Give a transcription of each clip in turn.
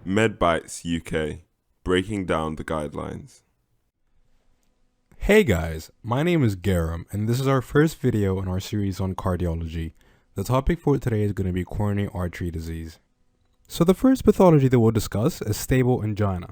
MedBites UK, breaking down the guidelines. Hey guys, my name is Garam and this is our first video in our series on cardiology. The topic for today is going to be coronary artery disease. So the first pathology that we'll discuss is stable angina.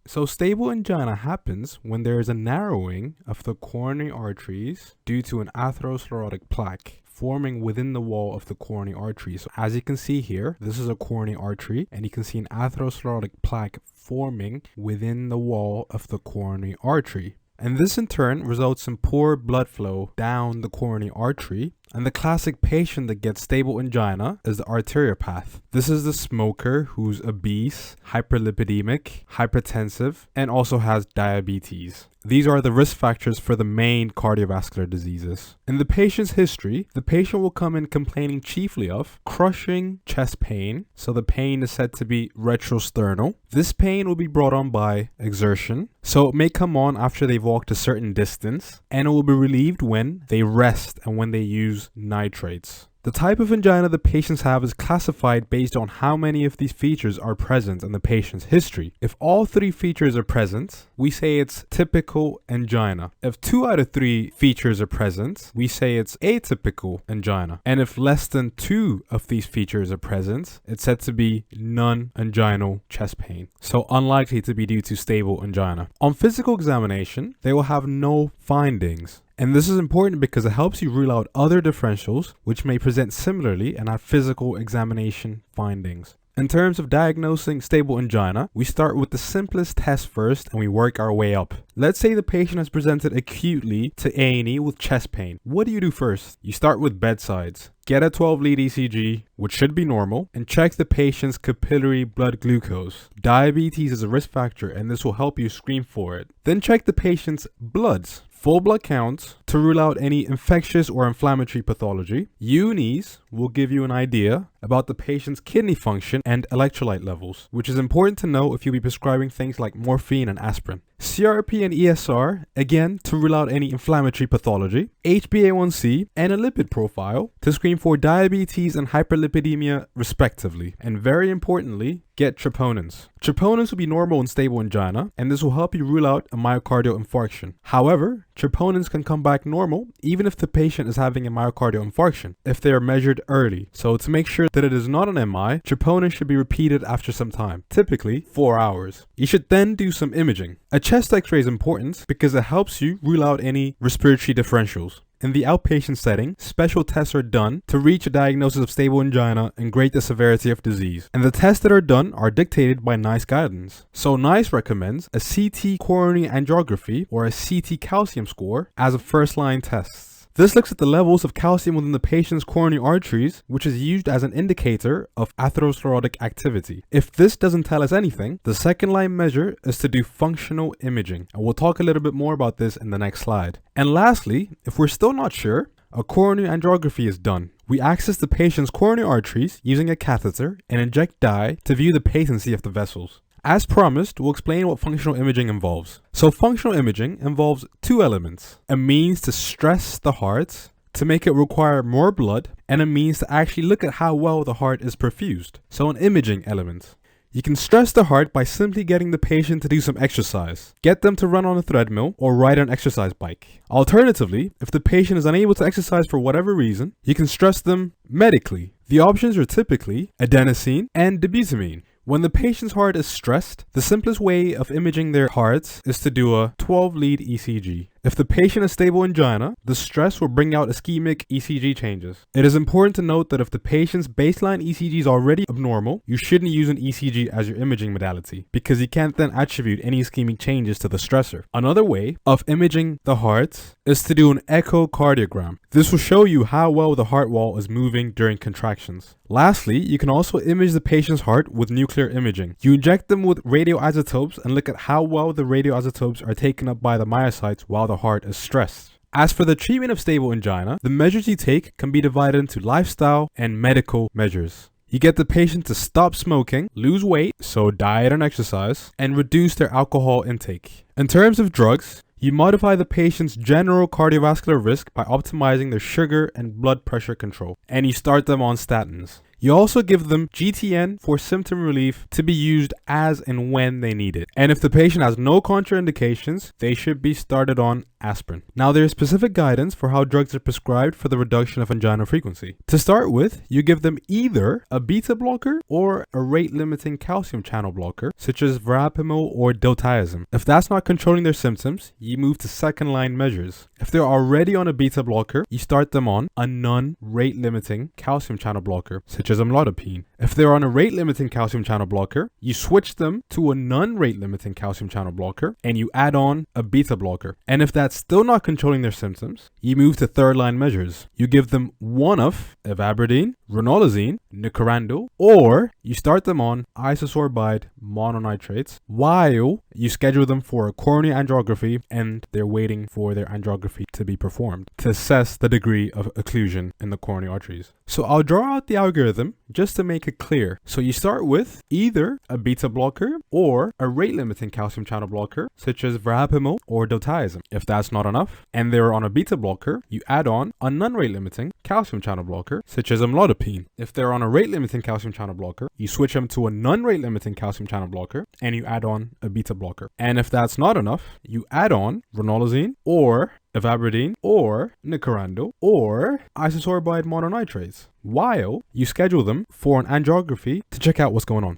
So stable angina happens when there is a narrowing of the coronary arteries due to an atherosclerotic plaque forming within the wall of the coronary artery. So as you can see here, this is a coronary artery and you can see an atherosclerotic plaque forming within the wall of the coronary artery. And this in turn results in poor blood flow down the coronary artery. And the classic patient that gets stable angina is the arteriopath. This is the smoker who's obese, hyperlipidemic, hypertensive, and also has diabetes. These are the risk factors for the main cardiovascular diseases. In the patient's history, the patient will come in complaining chiefly of crushing chest pain. So the pain is said to be retrosternal. This pain will be brought on by exertion. So it may come on after they've walked a certain distance, and it will be relieved when they rest and when they use nitrates. The type of angina the patients have is classified based on how many of these features are present in the patient's history. If all three features are present, we say it's typical angina. If 2 out of 3 features are present, we say it's atypical angina. And if less than 2 of these features are present, it's said to be non-anginal chest pain. So unlikely to be due to stable angina. On physical examination, they will have no findings. And this is important because it helps you rule out other differentials which may present similarly and have physical examination findings. In terms of diagnosing stable angina, we start with the simplest test first and we work our way up. Let's say the patient has presented acutely to A&E with chest pain. What do you do first? You start with bedsides. Get a 12-lead ECG, which should be normal, and check the patient's capillary blood glucose. Diabetes is a risk factor and this will help you screen for it. Then check the patient's bloods. Full blood counts to rule out any infectious or inflammatory pathology. UNIs will give you an idea about the patient's kidney function and electrolyte levels, which is important to know if you'll be prescribing things like morphine and aspirin. CRP and ESR, again, to rule out any inflammatory pathology. HbA1c and a lipid profile to screen for diabetes and hyperlipidemia respectively. And very importantly, get troponins. Troponins will be normal in stable angina, and this will help you rule out a myocardial infarction. However, troponins can come back normal even if the patient is having a myocardial infarction if they are measured early. So to make sure that it is not an MI, troponin should be repeated after some time, typically 4 hours. You should then do some imaging. A chest x-ray is important because it helps you rule out any respiratory differentials. In the outpatient setting, special tests are done to reach a diagnosis of stable angina and grade the severity of disease. And the tests that are done are dictated by NICE guidance. So NICE recommends a CT coronary angiography or a CT calcium score as a first-line test. This looks at the levels of calcium within the patient's coronary arteries, which is used as an indicator of atherosclerotic activity. If this doesn't tell us anything, the second line measure is to do functional imaging. And we'll talk a little bit more about this in the next slide. And lastly, if we're still not sure, a coronary angiography is done. We access the patient's coronary arteries using a catheter and inject dye to view the patency of the vessels. As promised, we'll explain what functional imaging involves. So functional imaging involves 2 elements: a means to stress the heart to make it require more blood, and a means to actually look at how well the heart is perfused. So an imaging element. You can stress the heart by simply getting the patient to do some exercise. Get them to run on a treadmill or ride an exercise bike. Alternatively, if the patient is unable to exercise for whatever reason, you can stress them medically. The options are typically adenosine and dobutamine. When the patient's heart is stressed, the simplest way of imaging their hearts is to do a 12-lead ECG. If the patient has stable angina, the stress will bring out ischemic ECG changes. It is important to note that if the patient's baseline ECG is already abnormal, you shouldn't use an ECG as your imaging modality because you can't then attribute any ischemic changes to the stressor. Another way of imaging the heart is to do an echocardiogram. This will show you how well the heart wall is moving during contractions. Lastly, you can also image the patient's heart with nuclear imaging. You inject them with radioisotopes and look at how well the radioisotopes are taken up by the myocytes while the heart is stressed. As for the treatment of stable angina, the measures you take can be divided into lifestyle and medical measures. You get the patient to stop smoking, lose weight, so diet and exercise, and reduce their alcohol intake. In terms of drugs, you modify the patient's general cardiovascular risk by optimizing their sugar and blood pressure control, and you start them on statins. You also give them GTN for symptom relief to be used as and when they need it. And if the patient has no contraindications, they should be started on aspirin. Now, there is specific guidance for how drugs are prescribed for the reduction of angina frequency. To start with, you give them either a beta blocker or a rate-limiting calcium channel blocker, such as verapamil or diltiazem. If that's not controlling their symptoms, you move to second-line measures. If they're already on a beta blocker, you start them on a non-rate-limiting calcium channel blocker, such as amlodipine. If they're on a rate-limiting calcium channel blocker, you switch them to a non-rate-limiting calcium channel blocker, and you add on a beta blocker. And if that's still not controlling their symptoms, you move to third-line measures. You give them one of ivabradine, ranolazine, nicorandil, or you start them on isosorbide mononitrates while you schedule them for a coronary angiography and they're waiting for their angiography to be performed to assess the degree of occlusion in the coronary arteries. So I'll draw out the algorithm just to make it clear. So you start with either a beta blocker or a rate-limiting calcium channel blocker, such as verapamil or diltiazem. If that's not enough and they're on a beta blocker, you add on a non-rate-limiting calcium channel blocker, such as amlodipine. If they're on a rate-limiting calcium channel blocker, you switch them to a non-rate-limiting calcium channel blocker and you add on a beta blocker. And if that's not enough, you add on ranolazine or ivabradine or nicorandil or isosorbide mononitrates while you schedule them for an angiography to check out what's going on.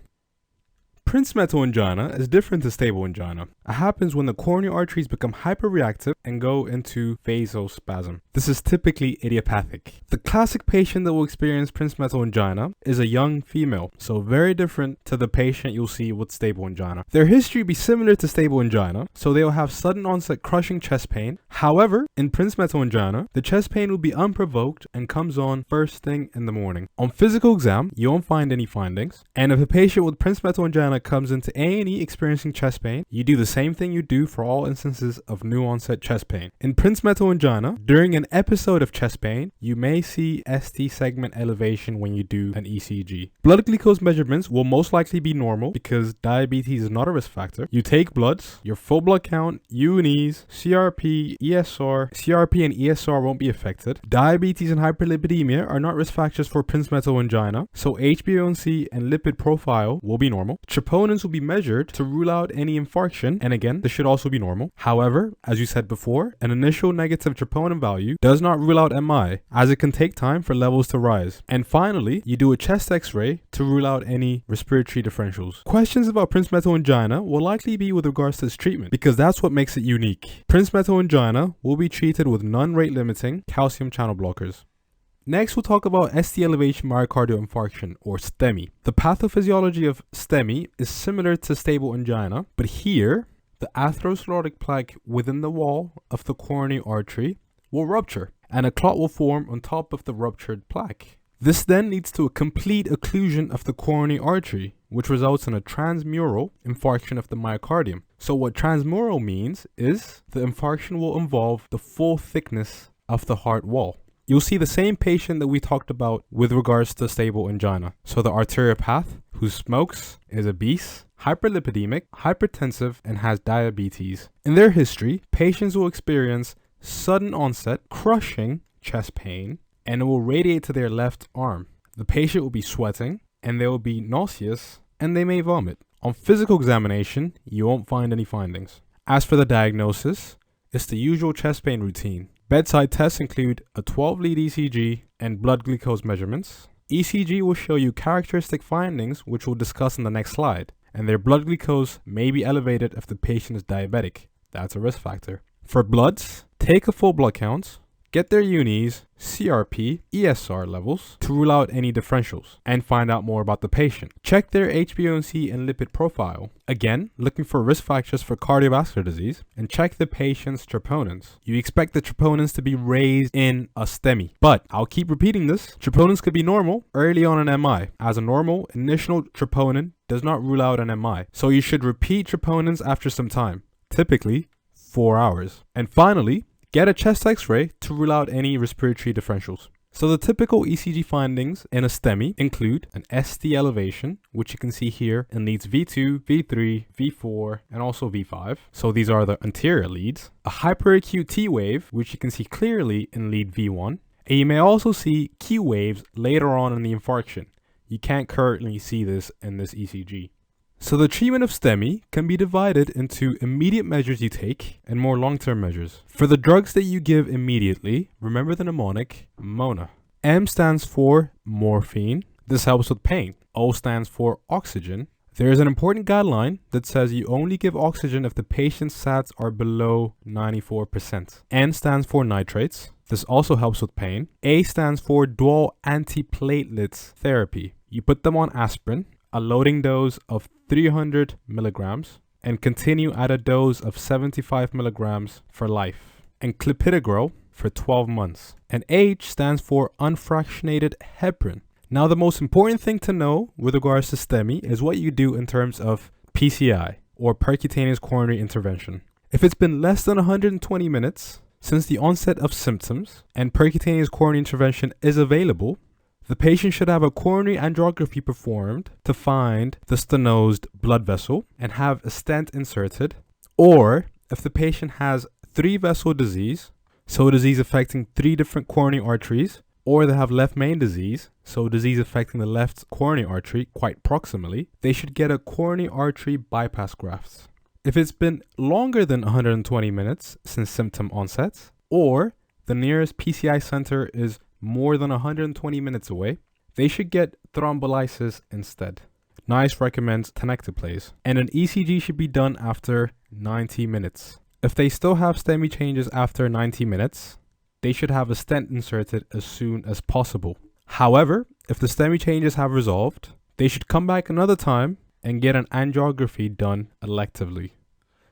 Prinzmetal angina is different to stable angina. It happens when the coronary arteries become hyperreactive and go into vasospasm. This is typically idiopathic. The classic patient that will experience Prinzmetal angina is a young female, so very different to the patient you'll see with stable angina. Their history will be similar to stable angina, so they will have sudden onset crushing chest pain. However, in Prinzmetal angina, the chest pain will be unprovoked and comes on first thing in the morning. On physical exam, you won't find any findings, and if a patient with Prinzmetal angina comes into A&E experiencing chest pain, you do the same thing you do for all instances of new onset chest pain. In Prinzmetal angina, during an episode of chest pain, you may see ST segment elevation when you do an ECG. Blood glucose measurements will most likely be normal because diabetes is not a risk factor. You take bloods, your full blood count, UNEs, CRP, ESR. CRP and ESR won't be affected. Diabetes and hyperlipidemia are not risk factors for Prinzmetal angina, so HbA1c and lipid profile will be normal. Troponins will be measured to rule out any infarction, and again, this should also be normal. However, as you said before, an initial negative troponin value does not rule out MI, as it can take time for levels to rise. And finally, you do a chest x-ray to rule out any respiratory differentials. Questions about Prinzmetal angina will likely be with regards to its treatment, because that's what makes it unique. Prinzmetal angina will be treated with non-rate limiting calcium channel blockers. Next, we'll talk about ST elevation myocardial infarction, or STEMI. The pathophysiology of STEMI is similar to stable angina, but here, the atherosclerotic plaque within the wall of the coronary artery will rupture, and a clot will form on top of the ruptured plaque. This then leads to a complete occlusion of the coronary artery, which results in a transmural infarction of the myocardium. So what transmural means is the infarction will involve the full thickness of the heart wall. You'll see the same patient that we talked about with regards to stable angina. So the arteriopath who smokes, is obese, hyperlipidemic, hypertensive, and has diabetes. In their history, patients will experience sudden onset, crushing chest pain, and it will radiate to their left arm. The patient will be sweating, and they will be nauseous, and they may vomit. On physical examination, you won't find any findings. As for the diagnosis, it's the usual chest pain routine. Bedside tests include a 12-lead ECG and blood glucose measurements. ECG will show you characteristic findings, which we'll discuss in the next slide, and their blood glucose may be elevated if the patient is diabetic. That's a risk factor. For bloods, take a full blood count, get their UNEs, CRP, ESR levels to rule out any differentials and find out more about the patient. Check their HbA1c and lipid profile. Again, looking for risk factors for cardiovascular disease, and check the patient's troponins. You expect the troponins to be raised in a STEMI, but I'll keep repeating this. Troponins could be normal early on in MI, as a normal initial troponin does not rule out an MI. So you should repeat troponins after some time, typically 4 hours. And finally, get a chest x-ray to rule out any respiratory differentials. So the typical ECG findings in a STEMI include an ST elevation, which you can see here in leads V2, V3, V4, and also V5. So these are the anterior leads. A hyperacute T wave, which you can see clearly in lead V1. And you may also see Q waves later on in the infarction. You can't currently see this in this ECG. So the treatment of STEMI can be divided into immediate measures you take and more long-term measures. For the drugs that you give immediately, remember the mnemonic MONA. M stands for morphine. This helps with pain. O stands for oxygen. There is an important guideline that says you only give oxygen if the patient's SATs are below 94%. N stands for nitrates. This also helps with pain. A stands for dual antiplatelets therapy. You put them on aspirin, a loading dose of 300 milligrams, and continue at a dose of 75 milligrams for life, and clopidogrel for 12 months. And H stands for unfractionated heparin. Now, the most important thing to know with regards to STEMI is what you do in terms of PCI, or percutaneous coronary intervention. If it's been less than 120 minutes since the onset of symptoms and percutaneous coronary intervention is available, the patient should have a coronary angiography performed to find the stenosed blood vessel and have a stent inserted. Or if the patient has 3-vessel disease, so disease affecting 3 different coronary arteries, or they have left main disease, so disease affecting the left coronary artery quite proximally, they should get a coronary artery bypass graft. If it's been longer than 120 minutes since symptom onset, or the nearest PCI center is more than 120 minutes away, they should get thrombolysis instead. NICE recommends tenecteplase, and an ECG should be done after 90 minutes. If they still have STEMI changes after 90 minutes, they should have a stent inserted as soon as possible. However, if the STEMI changes have resolved, they should come back another time and get an angiography done electively.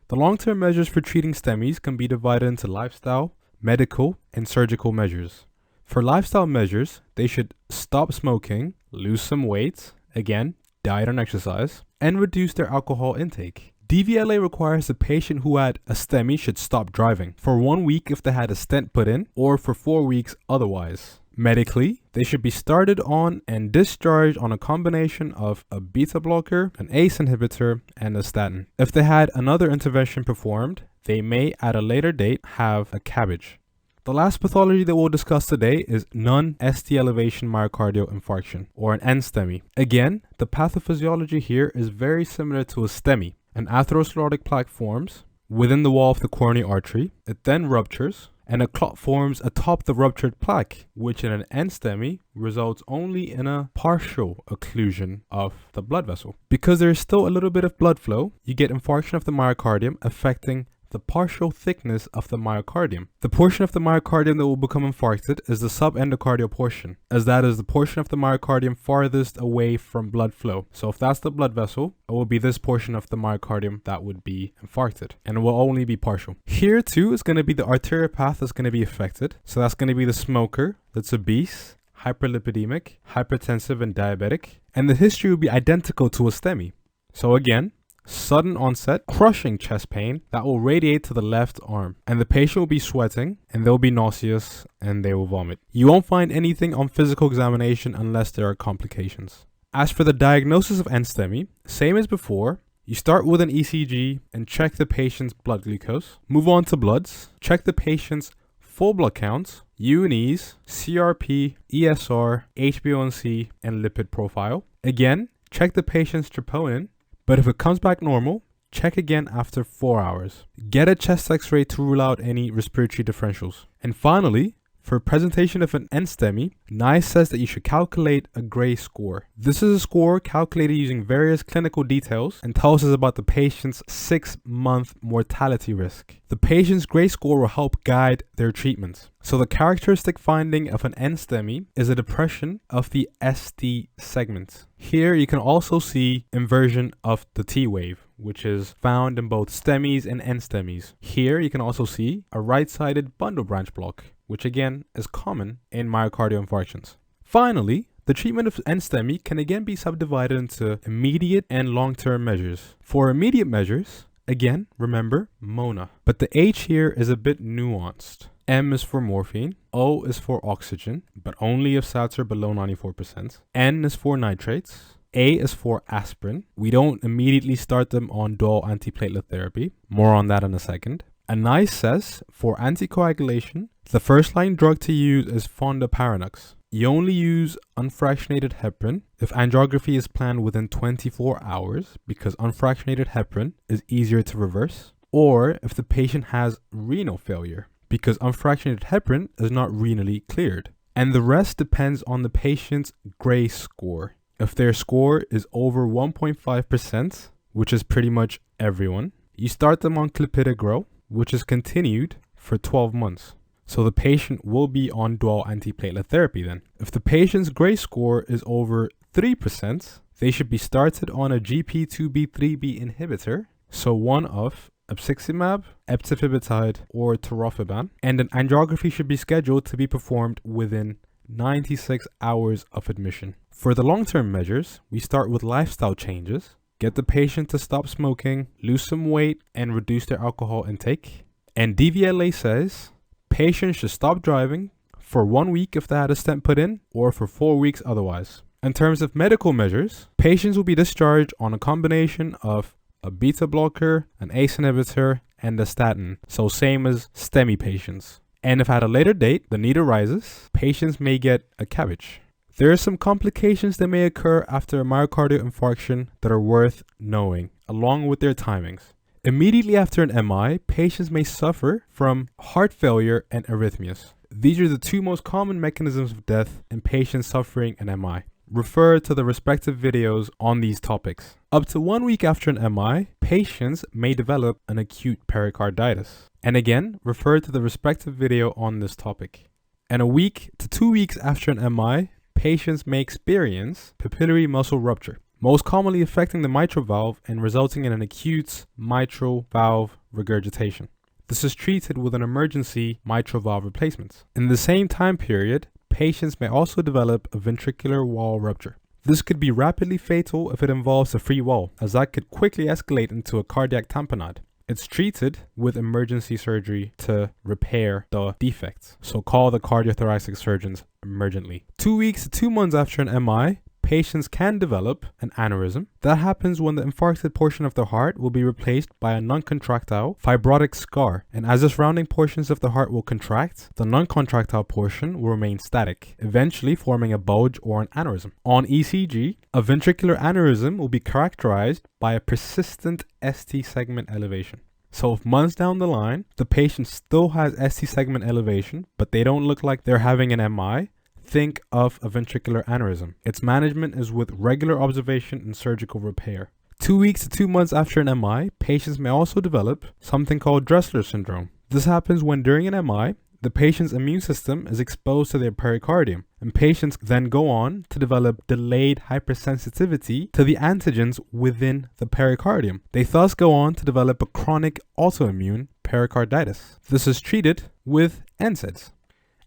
The long-term measures for treating STEMIs can be divided into lifestyle, medical, and surgical measures. For lifestyle measures, they should stop smoking, lose some weight, again, diet and exercise, and reduce their alcohol intake. DVLA requires the patient who had a STEMI should stop driving for 1 week if they had a stent put in, or for 4 weeks otherwise. Medically, they should be started on and discharged on a combination of a beta blocker, an ACE inhibitor, and a statin. If they had another intervention performed, they may at a later date have a CABG. The last pathology that we'll discuss today is non-ST elevation myocardial infarction, or an NSTEMI. Again, the pathophysiology here is very similar to a STEMI. An atherosclerotic plaque forms within the wall of the coronary artery. It then ruptures, and a clot forms atop the ruptured plaque, which in an NSTEMI results only in a partial occlusion of the blood vessel. Because there is still a little bit of blood flow, you get infarction of the myocardium affecting the partial thickness of the myocardium. The portion of the myocardium that will become infarcted is the subendocardial portion, as that is the portion of the myocardium farthest away from blood flow. So if that's the blood vessel, it will be this portion of the myocardium that would be infarcted, and it will only be partial. Here too is going to be the arterial path that's going to be affected. So that's going to be the smoker that's obese, hyperlipidemic, hypertensive, and diabetic. And the history will be identical to a STEMI. So again, sudden onset, crushing chest pain that will radiate to the left arm, and the patient will be sweating, and they'll be nauseous, and they will vomit. You won't find anything on physical examination unless there are complications. As for the diagnosis of NSTEMI, same as before, you start with an ECG and check the patient's blood glucose, move on to bloods, check the patient's full blood counts, U&Es, CRP, ESR, HbA1c, and lipid profile. Again, check the patient's troponin, but if it comes back normal, check again after 4 hours. Get a chest x-ray to rule out any respiratory differentials. And finally, for presentation of an NSTEMI, NICE says that you should calculate a gray score. This is a score calculated using various clinical details and tells us about the patient's 6-month mortality risk. The patient's gray score will help guide their treatment. So the characteristic finding of an NSTEMI is a depression of the ST segment. Here you can also see inversion of the T wave, which is found in both STEMIs and NSTEMIs. Here you can also see a right-sided bundle branch block, which again is common in myocardial infarctions. Finally, the treatment of NSTEMI can again be subdivided into immediate and long-term measures. For immediate measures, again, remember MONA, but the H here is a bit nuanced. M is for morphine, O is for oxygen, but only if SATs are below 94%. N is for nitrates. A is for aspirin. We don't immediately start them on dual antiplatelet therapy. More on that in a second. And NICE says for anticoagulation, the first line drug to use is fondaparinux. You only use unfractionated heparin if angiography is planned within 24 hours because unfractionated heparin is easier to reverse, or if the patient has renal failure because unfractionated heparin is not renally cleared. And the rest depends on the patient's Gray score. If their score is over 1.5%, which is pretty much everyone, you start them on clopidogrel, which is continued for 12 months. So the patient will be on dual antiplatelet therapy then. If the patient's Gray score is over 3%, they should be started on a GP2B3B inhibitor, so one of abciximab, eptifibatide, or tirofiban, and an angiography should be scheduled to be performed within 96 hours of admission. For the long-term measures, we start with lifestyle changes, get the patient to stop smoking, lose some weight, and reduce their alcohol intake. And DVLA says patients should stop driving for 1 week if they had a stent put in, or for 4 weeks otherwise. In terms of medical measures, patients will be discharged on a combination of a beta blocker, an ACE inhibitor, and a statin, so same as STEMI patients. And if at a later date the need arises, patients may get a CABG. There are some complications that may occur after a myocardial infarction that are worth knowing, along with their timings. Immediately after an MI, patients may suffer from heart failure and arrhythmias. These are the two most common mechanisms of death in patients suffering an MI. Refer to the respective videos on these topics. Up to 1 week after an MI, patients may develop an acute pericarditis. And again, refer to the respective video on this topic. And a week to 2 weeks after an MI, patients may experience papillary muscle rupture, most commonly affecting the mitral valve and resulting in an acute mitral valve regurgitation. This is treated with an emergency mitral valve replacement. In the same time period, patients may also develop a ventricular wall rupture. This could be rapidly fatal if it involves a free wall, as that could quickly escalate into a cardiac tamponade. It's treated with emergency surgery to repair the defects, so call the cardiothoracic surgeons emergently. 2 weeks to 2 months after an MI, patients can develop an aneurysm. That happens when the infarcted portion of the heart will be replaced by a non-contractile fibrotic scar, and as the surrounding portions of the heart will contract, the non-contractile portion will remain static, eventually forming a bulge or an aneurysm. On ECG, a ventricular aneurysm will be characterized by a persistent ST segment elevation. So if months down the line, the patient still has ST segment elevation, but they don't look like they're having an MI, think of a ventricular aneurysm. Its management is with regular observation and surgical repair. 2 weeks to 2 months after an MI, patients may also develop something called Dressler syndrome. This happens when during an MI, the patient's immune system is exposed to their pericardium, and patients then go on to develop delayed hypersensitivity to the antigens within the pericardium. They thus go on to develop a chronic autoimmune pericarditis. This is treated with NSAIDs.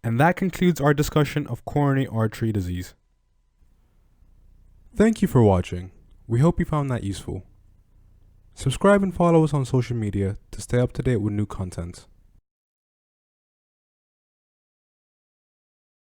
And that concludes our discussion of coronary artery disease. Thank you for watching. We hope you found that useful. Subscribe and follow us on social media to stay up to date with new content.